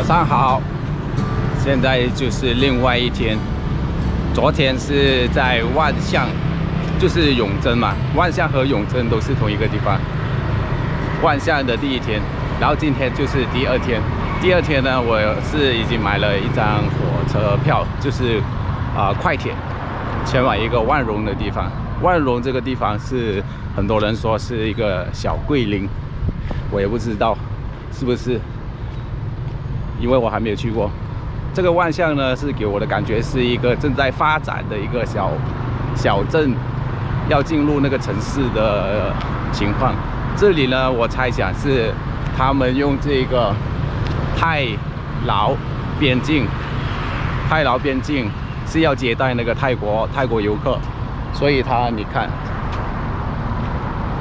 上好，现在就是另外一天。昨天是在万象，就是永贞嘛，万象和永贞都是同一个地方。万象的第一天，然后今天就是第二天。第二天呢，我是已经买了一张火车票，就是快铁，前往一个万荣的地方。万荣这个地方是很多人说是一个小桂林，我也不知道是不是，因为我还没有去过。这个万象呢，是给我的感觉是一个正在发展的一个小镇，要进入那个城市的情况。这里呢，我猜想是他们用这个泰劳边境是要接待那个泰国游客，所以你看，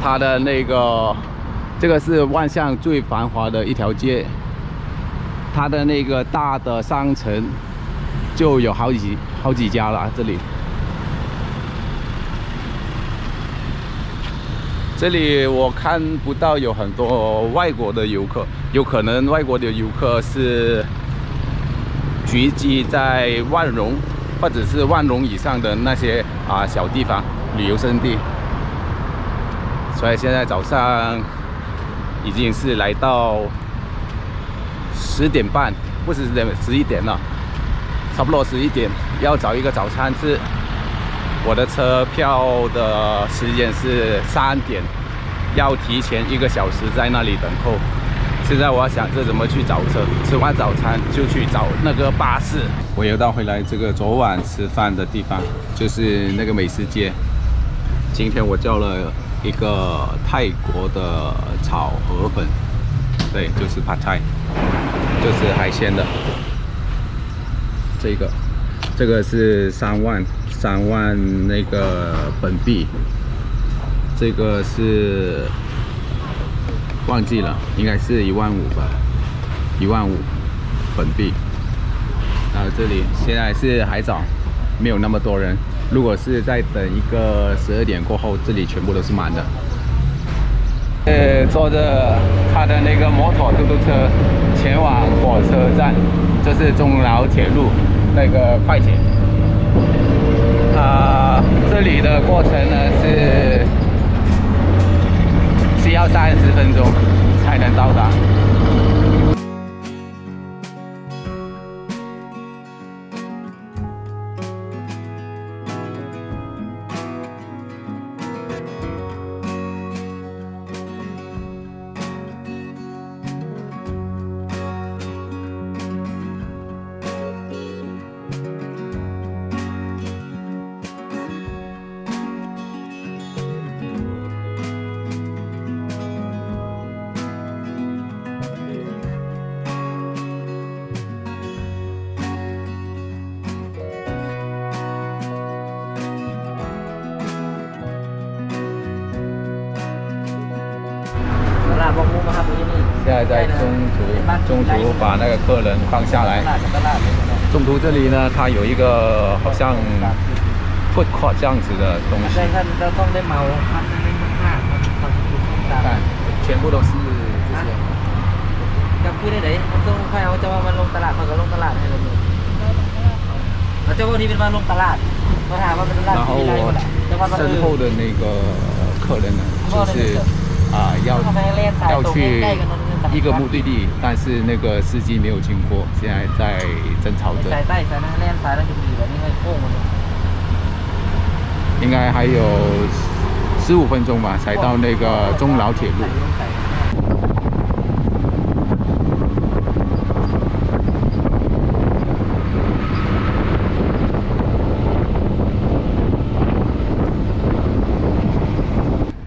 它的那个这个是万象最繁华的一条街，它的那个大的商城就有好几家了。这里我看不到有很多外国的游客，有可能外国的游客是聚集在万荣或者是万荣以上的那些小地方旅游胜地。所以现在早上已经是来到10点半，不是11点了，差不多11点，要找一个早餐吃。我的车票的时间是3点，要提前1个小时在那里等候。现在我要想着怎么去找车，吃完早餐就去找那个巴士。我又到回来这个昨晚吃饭的地方，就是那个美食街。今天我叫了一个泰国的炒河粉，对，就是 Pad Thai， 就是海鲜的。这个是3万那个本币，这个是忘记了，应该是15000吧，15000本币。这里现在是还早，没有那么多人。如果是在等一个12点过后，这里全部都是满的。坐着他的那个摩托嘟嘟车前往火车站，这是中老铁路那个快铁。这里的过程呢是需要30分钟才能到达。现在在中途把那个客人放下来。中途这里呢，它有一个好像 food court 这样子的东西，看全部都是这些。然后我身后的那个客人呢，就是要去一个目的地，但是那个司机没有经过，现在在争吵着。应该还有15分钟吧，才到那个中老铁路。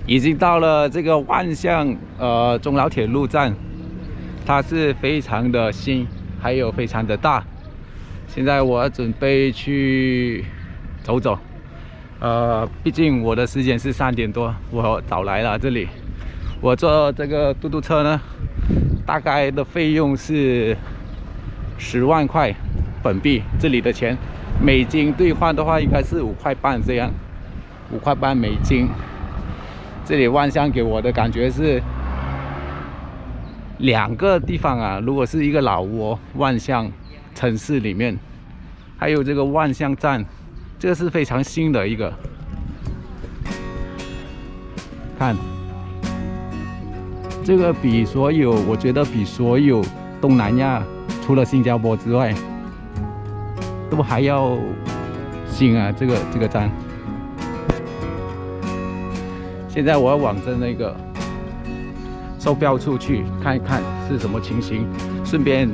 已经到了这个万象中老铁路站，它是非常的新，还有非常的大。现在我准备去走走，毕竟我的时间是3点多，我早来了这里。我坐这个嘟嘟车呢，大概的费用是10万块本币，这里的钱，美金兑换的话应该是5块半这样，5块半美金。这里万象给我的感觉是两个地方啊，如果是一个老挝万象城市里面，还有这个万象站，这个是非常新的一个。看，这个我觉得比所有东南亚除了新加坡之外，都还要新啊！这个站。现在我要往着那个售票处去看一看是什么情形，顺便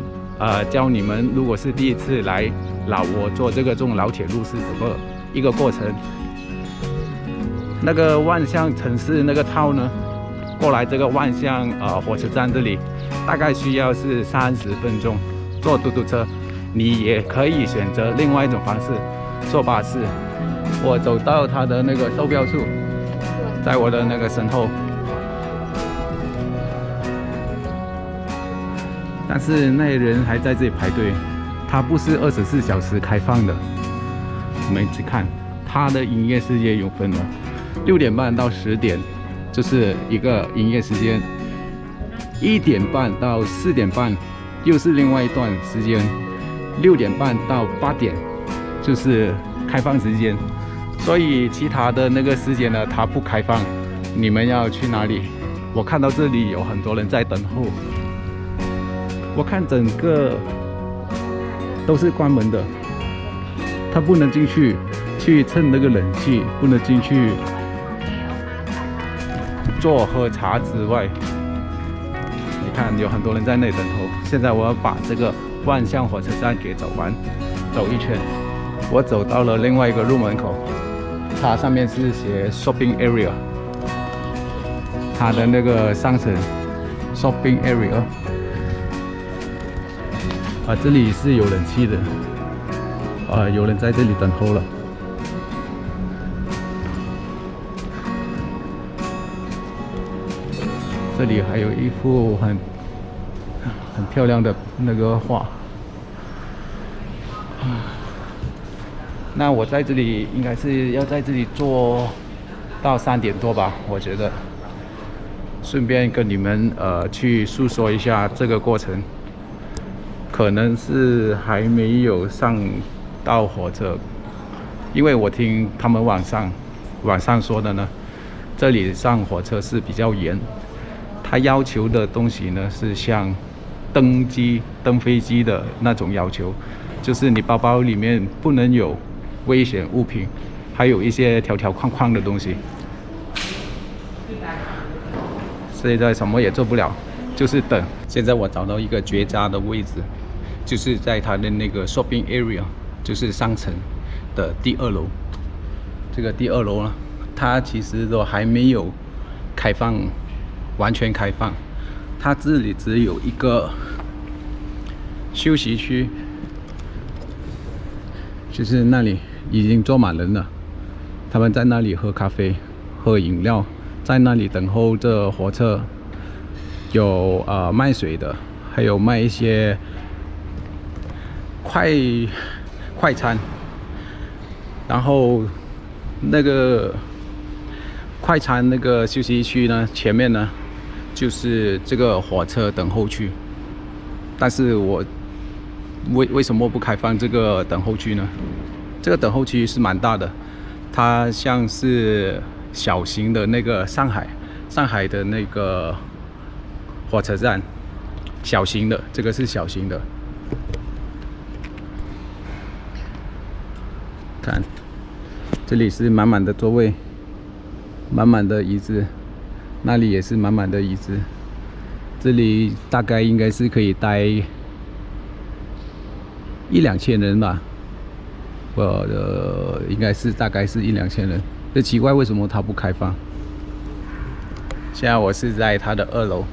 教你们，如果是第一次来老挝坐这种老铁路是怎么一个过程。那个万象城市那个套呢，过来这个万象火车站这里，大概需要是30分钟。坐嘟嘟车，你也可以选择另外一种方式，坐巴士。我走到它的那个售票处，在我的那个身后。但是那些人还在这里排队，它不是24小时开放的。我们去看，它的营业时间有分了，6点半到10点，就是一个营业时间；1点半到4点半，又是另外一段时间；6点半到8点，就是开放时间。所以其他的那个时间呢，它不开放。你们要去哪里？我看到这里有很多人在等候。我看整个都是关门的，他不能进去蹭那个冷气，不能进去坐喝茶之外，你看有很多人在那里等候。现在我要把这个万象火车站给走一圈。我走到了另外一个入门口，它上面是写 shopping area， 它的那个商城 shopping area。这里是有冷气的，有人在这里等候了。这里还有一幅很漂亮的那个画。那我在这里应该是要在这里坐到3点多吧，我觉得。顺便跟你们去诉说一下这个过程。可能是还没有上到火车，因为我听他们网上说的呢，这里上火车是比较严，他要求的东西呢是像登飞机的那种要求，就是你包包里面不能有危险物品，还有一些条条框框的东西。现在什么也做不了，就是等。现在我找到一个绝佳的位置。就是在它的那个 shopping area， 就是商城的第2楼。这个第2楼呢，它其实都还没有开放，完全开放。它这里只有一个休息区，就是那里已经坐满人了，他们在那里喝咖啡、喝饮料，在那里等候这火车。有卖水的，还有卖一些快餐，然后那个快餐那个休息区呢，前面呢就是这个火车等候区。但是我为什么不开放这个等候区呢？这个等候区是蛮大的，它像是小型的那个上海的那个火车站，小型的，这个是小型的。看，这里是满满的座位，满满的椅子，那里也是满满的椅子。这里大概应该是可以待1-2千人吧，应该是大概是1-2千人。这奇怪，为什么它不开放？现在我是在它的2楼。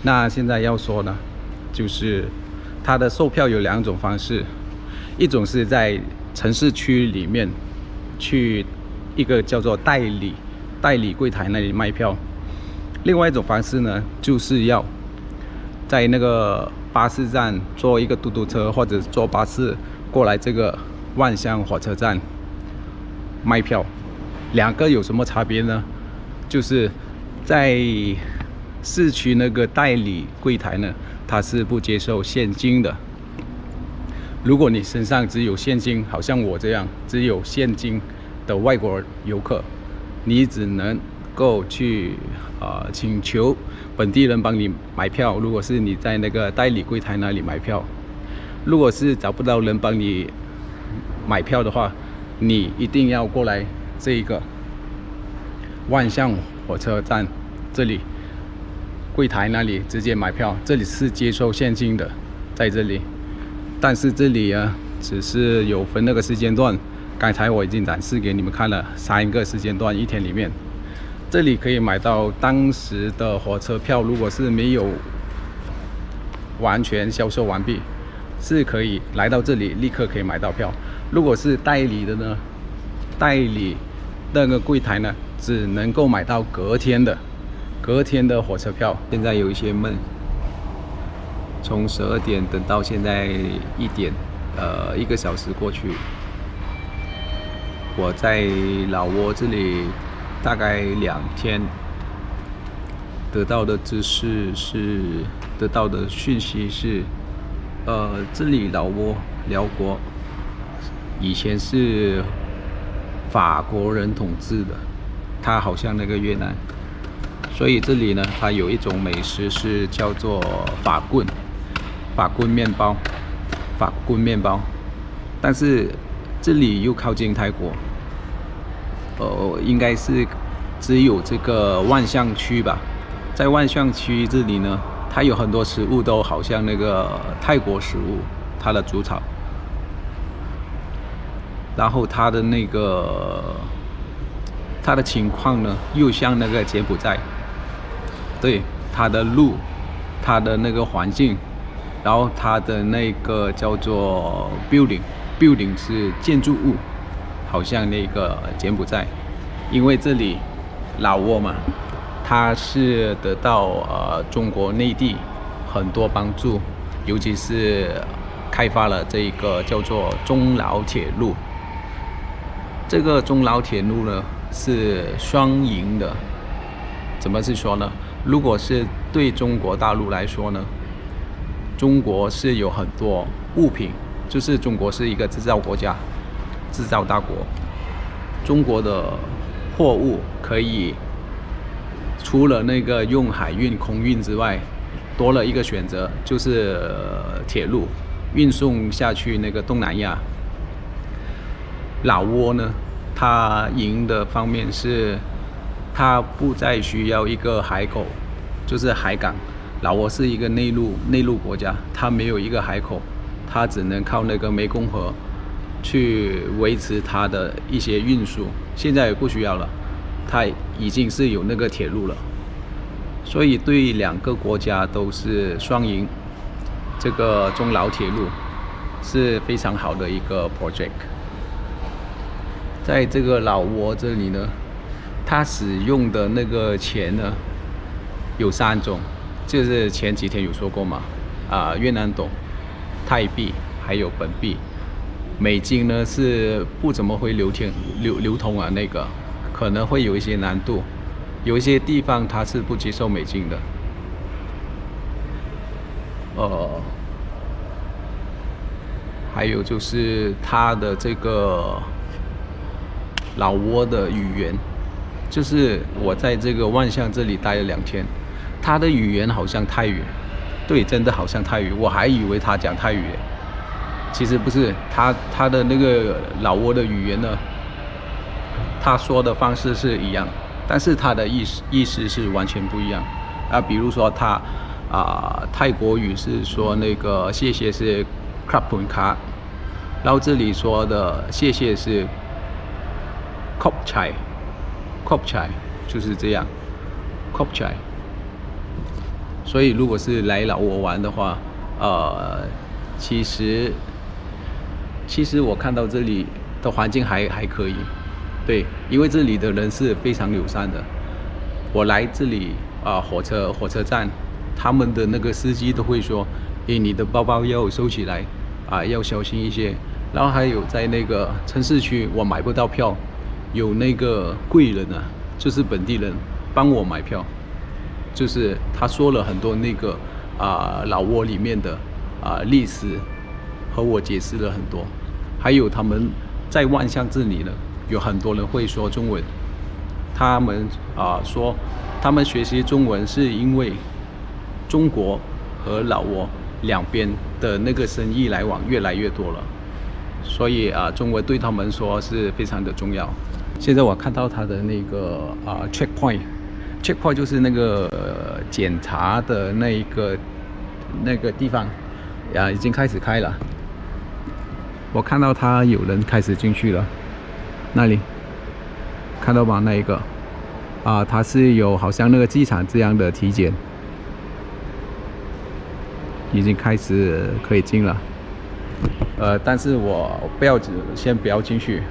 那现在要说呢，就是它的售票有2种方式，一种是在城市区里面去一个叫做代理柜台那里卖票，另外一种方式呢，就是要在那个巴士站坐一个嘟嘟车或者坐巴士过来这个万象火车站卖票。2个有什么差别呢？就是在市区那个代理柜台呢，它是不接受现金的。如果你身上只有现金，好像我这样只有现金的外国游客，你只能够去请求本地人帮你买票。如果是你在那个代理柜台那里买票，如果是找不到人帮你买票的话，你一定要过来这一个万象火车站这里柜台那里直接买票，这里是接受现金的，在这里。但是这里啊，只是有分那个时间段，刚才我已经展示给你们看了3个时间段，一天里面，这里可以买到当时的火车票。如果是没有完全销售完毕，是可以来到这里立刻可以买到票。如果是代理的呢，代理那个柜台呢，只能够买到隔天的火车票。现在有一些闷，从12点等到现在1点，1个小时过去。我在老挝这里大概2天，得到的知识是，得到的讯息是，这里老挝辽国以前是法国人统治的，它好像那个越南，所以这里呢，它有一种美食是叫做法棍面包，但是这里又靠近泰国，应该是只有这个万象区吧。在万象区这里呢，它有很多食物都好像那个泰国食物，它的主草，然后它的情况呢，又像那个柬埔寨，对，它的路，它的那个环境。然后它的那个叫做 building 是建筑物，好像那个柬埔寨。因为这里老挝嘛，它是得到中国内地很多帮助，尤其是开发了这一个叫做中老铁路。这个中老铁路呢是双赢的，怎么是说呢？如果是对中国大陆来说呢，中国是有很多物品，就是中国是一个制造国家，制造大国。中国的货物可以除了那个用海运、空运之外，多了一个选择，就是铁路运送下去那个东南亚。老挝呢，它赢的方面是，它不再需要一个海口，就是海港。老挝是一个内陆国家，它没有一个海口，它只能靠那个湄公河去维持它的一些运输。现在也不需要了，它已经是有那个铁路了，所以对2个国家都是双赢。这个中老铁路是非常好的一个 project。在这个老挝这里呢，它使用的那个钱呢有3种。就是前几天有说过嘛，越南盾、泰币还有本币。美金呢是不怎么会流通啊，那个可能会有一些难度，有一些地方它是不接受美金的。还有就是它的这个老挝的语言，就是我在这个万象这里待了2天。他的语言好像泰语，对，真的好像泰语，我还以为他讲泰语，其实不是。他的那个老挝的语言呢，他说的方式是一样，但是他的意思是完全不一样比如说他泰国语是说那个谢谢是 krapun ka， 然后这里说的谢谢是 kop chai， 就是这样 kop chai。所以如果是来老挝玩的话，其实我看到这里的环境还可以，对，因为这里的人是非常友善的。我来这里火车站，他们的那个司机都会说，你的包包要收起来要小心一些。然后还有在那个城市区，我买不到票，有那个贵人就是本地人帮我买票。就是他说了很多那个老挝里面的历史，和我解释了很多。还有他们在万象这里呢，有很多人会说中文。他们说，他们学习中文是因为中国和老挝两边的那个生意来往越来越多了，所以中文对他们说是非常的重要。现在我看到他的那个checkpoint 就是那个检查的那个地方已经开始开了。我看到他有人开始进去了，那里看到吗？那一个它是有好像那个机场这样的体检，已经开始可以进了。但是我先不要进去，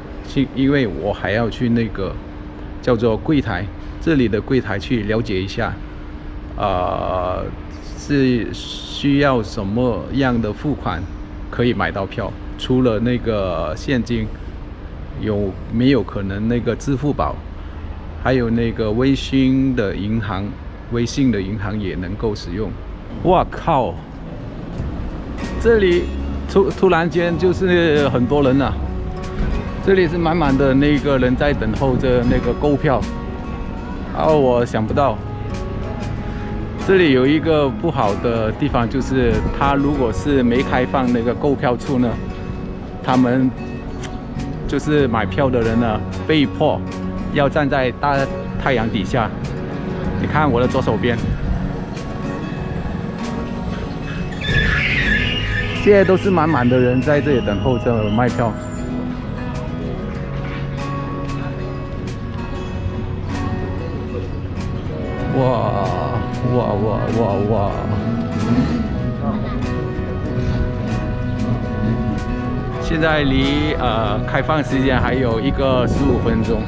因为我还要去那个叫做柜台，这里的柜台去了解一下，是需要什么样的付款可以买到票？除了那个现金，有没有可能那个支付宝，还有那个微信的银行也能够使用？哇靠！这里突然间就是很多人啊，这里是满满的那个人在等候着那个购票。我想不到，这里有一个不好的地方，就是它如果是没开放那个购票处呢，他们就是买票的人呢，被迫要站在大太阳底下。你看我的左手边，现在都是满满的人在这里等候着卖票。哇！现在离开放时间还有一个15分钟，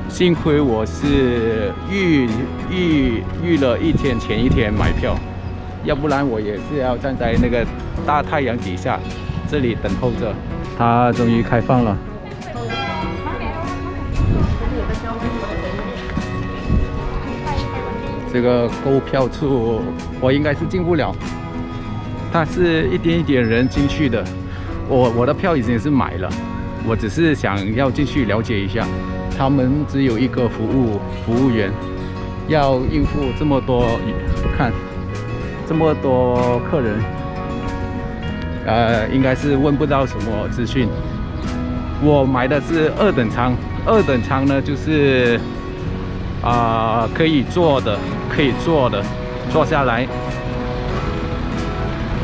幸亏我是预了前一天买票，要不然我也是要站在那个大太阳底下这里等候着。它终于开放了。这个购票处我应该是进不了，它是一点一点人进去的。我的票已经是买了，我只是想要进去了解一下。他们只有一个服务员，要应付这么多，看这么多客人，应该是问不到什么资讯。我买的是2等舱，2等舱呢就是可以坐的，坐下来。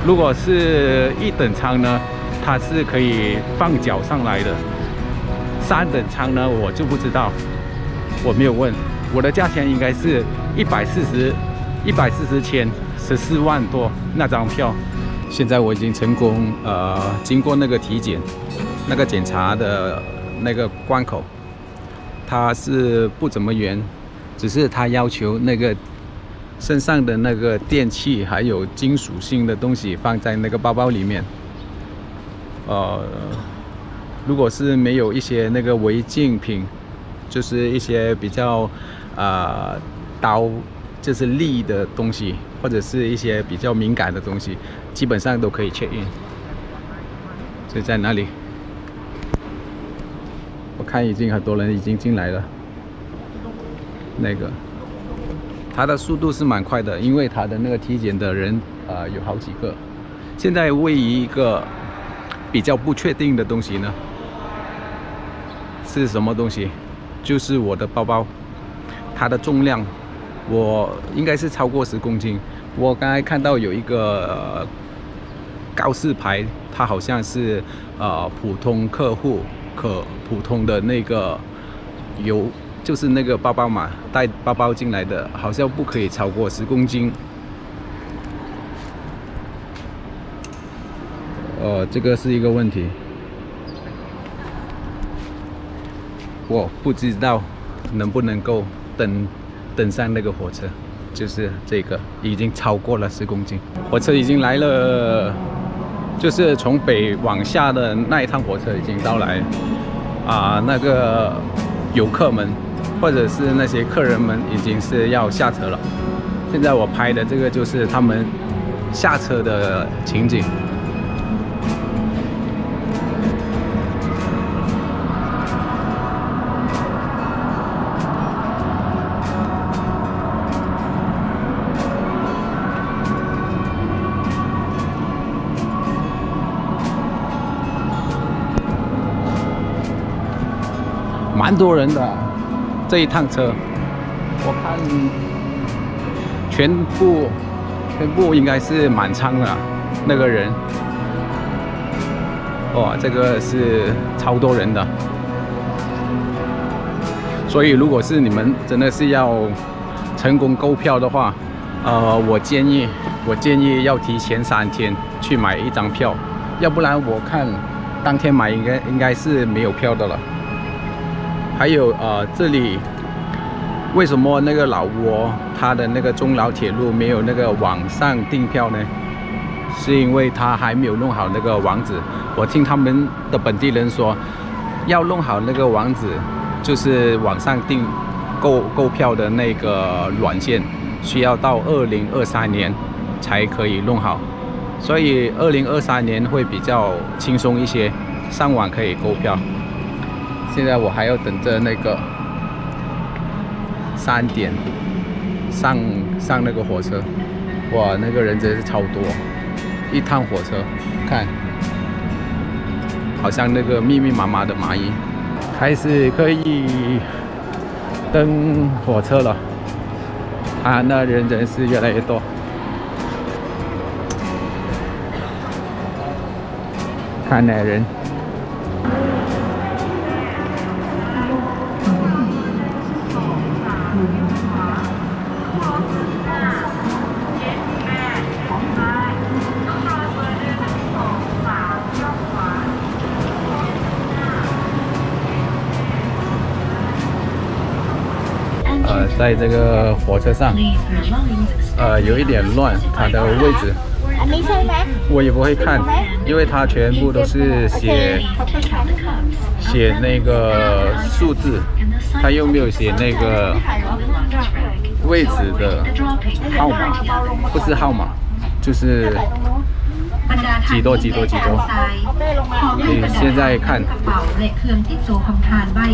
如果是1等舱呢，它是可以放脚上来的。3等舱呢，我就不知道，我没有问。我的价钱应该是140千，14万多那张票。现在我已经成功经过那个体检，那个检查的那个关口，它是不怎么严，只是它要求那个身上的那个电器还有金属性的东西放在那个包包里面。如果是没有一些那个违禁品，就是一些比较刀就是利的东西，或者是一些比较敏感的东西，基本上都可以 check in。所以在哪里？我看已经很多人已经进来了。那个，它的速度是蛮快的，因为它的那个体检的人有好几个。现在位于一个比较不确定的东西呢，是什么东西？就是我的包包，它的重量，我应该是超过10公斤。我刚才看到有一个告示牌，它好像是普通客户普通的那个就是那个包包嘛，带包包进来的，好像不可以超过10公斤。这个是一个问题，我不知道能不能够登上那个火车，就是这个已经超过了10公斤。火车已经来了，就是从北往下的那一趟火车已经到来。那个游客们或者是那些客人们已经是要下车了。现在我拍的这个就是他们下车的情景。蛮多人的这一趟车，我看全部应该是满舱了，那个人，哇，这个是超多人的。所以如果是你们真的是要成功购票的话，我建议要提前3天去买一张票，要不然我看当天买应该是没有票的了。还有这里为什么那个老挝它的那个中老铁路没有那个网上订票呢？是因为它还没有弄好那个网址。我听他们的本地人说，要弄好那个网址，就是网上订购票的那个软件，需要到2023年才可以弄好。所以2023年会比较轻松一些，上网可以购票。现在我还要等着那个3点上那个火车，哇，那个人真是超多，一趟火车，看，好像那个密密麻麻的蚂蚁。开始可以登火车了，那人真是越来越多。看那人。在这个火车上，有一点乱，它的位置，我也不会看，因为它全部都是写那个数字，它又没有写那个位置的号码，不是号码，就是几多。你现在看，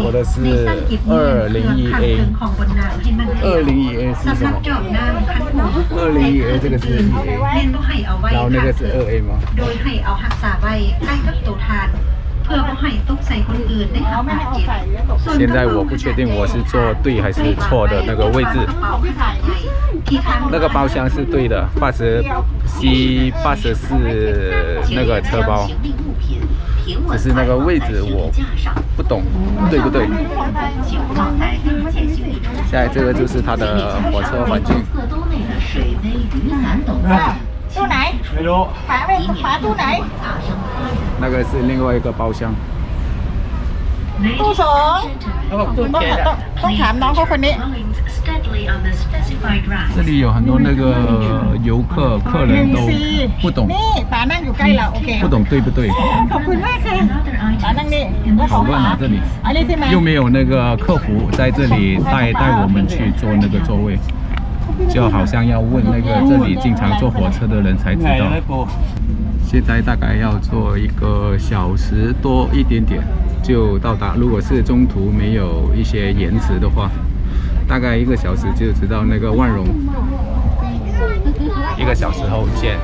我的是201A， 201A 是什么？201A 这个是 1A， 然后那个是2A 吗？现在我不确定我是坐对还是错的那个位置。那个包厢是对的，C84那个车包，只是那个位置我不懂对不对。现在这个就是它的火车环境。ตู้ไหนไม่รู้ขวาตู้ไหน那个是另外一个包厢。ตู้2ต้องถามน้องเขาคนนี้。这里有很多那个游客人都不懂， นี่ป๋านั่งอยู่ใกล้เราโอเค不懂对不对？ขอบคุณมากค่ะป๋านั่งนี่แล้วของป๋า这里อันนี้ใช่ไหม又没有那个客服在这里带我们去坐那个座位，就好像要问那个这里经常坐火车的人才知道。现在大概要坐1个小时多一点点就到达，如果是中途没有一些延迟的话，大概1个小时就知道那个万荣。1个小时后见。